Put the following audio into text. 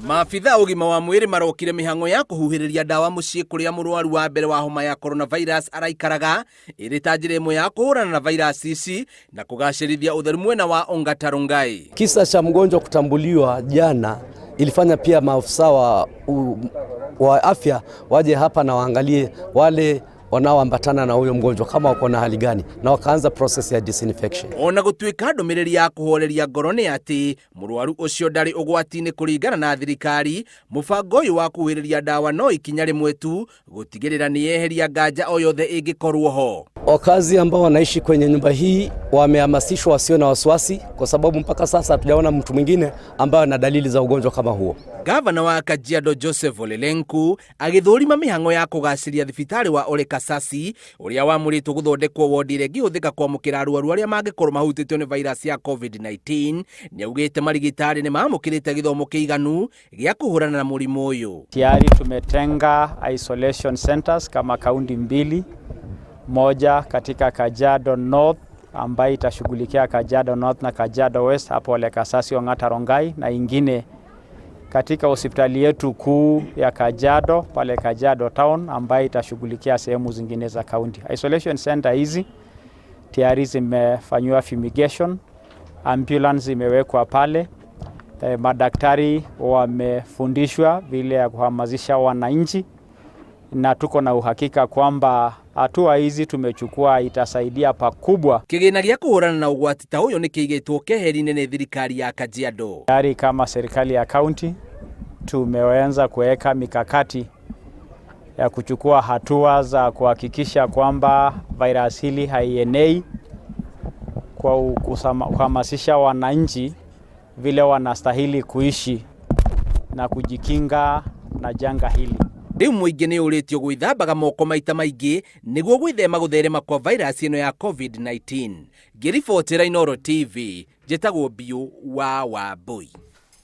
Maabitha ũgima wa mwĩrĩ marokire mĩhang'o ya kũhuhĩrĩria ndawa mũciĩ kũrĩa mũrwaru wa mbere wa homa ya coronavirus araikaraga, ĩrĩ ta njĩra ĩmwe ya kũhũrana na virus ici na kũgacĩrithia ũtheru mwena wa Ongata Rongai. Kisa cha mgonjwa kutambuliwa jana ilifanya pia maafisa wa afya waje hapa na waangalie wale wanaoambatana na huyo mgonjwa kama wako na hali gani, na wakaanza process ya disinfection. Ona gũtuĩka ndũmĩrĩri ya kũhoreria ngoro nĩ atĩ mũrwaru ũcio ndarĩ ũgwati-inĩ kũringana na thirikari, mũbango ũyũ wa kuhĩrĩria ndawa no ikinya rĩmwe tu gũtigĩrĩra nĩ yeheria nganja o yothe ĩngĩkorwo ho. Wakazi ambao wanaishi kwenye nyumba hii wamehamasishwa wasio na wasiwasi, kwa sababu mpaka sasa hatujaona mtu mwingine ambaye ana dalili za ugonjwa kama huo. Gavana wa Kajiado Joseph Ole Lenku agĩthũrima mĩhang'o ya kũgacĩria thibitarĩ wa Ole Kasasi ũrĩa wamũrĩtwo gũthondekwo wodi ĩrĩa ĩngĩhũthĩka kwamũkĩra arwaru arĩa mangĩkorwo mahutĩtio nĩ virus ya COVID-19. Nĩaugĩte marigitari nĩ mamũkĩrĩte gĩthomo kĩiganu gĩa kũhũrana na mũrimũ ũyũ. Tayari tumetenga isolation centers kama kaunti mbili, moja katika Kajiado North ambayo itashughulikia Kajiado North na Kajiado West hapo Ole Kasasi Ongata Rongai, na ingine katika hospitali yetu kuu ya Kajiado pale Kajiado Town ambayo itashughulikia sehemu zingine za county. Isolation center hizi tayari zimefanywa fumigation, ambulance imewekwa pale, madaktari wamefundishwa vile ya kuhamasisha wananchi, na tuko na uhakika kwamba hatua hizi tumechukua itasaidia pakubwa. Kĩgĩna gĩa kũhũrana na ũgwati ta ũyũ nĩ kĩigĩtwo keheri-inĩ nĩ thirikari ya Kajiado. Tayari kama serikali ya county tumeanza kuweka mikakati ya kuchukua hatua za kuhakikisha kwamba virus hili haienei, kwa kuhamasisha wananchi vile wanastahili kuishi na kujikinga na janga hili. Rĩu mũingĩ nĩ ũrĩtio gwĩthambaga moko maita maingĩ nĩguo gwĩthema gũtherema kwa virus ĩno ya COVID-19. Ngĩribotera Inooro TV, njĩtagwo Biũ wa Wambui.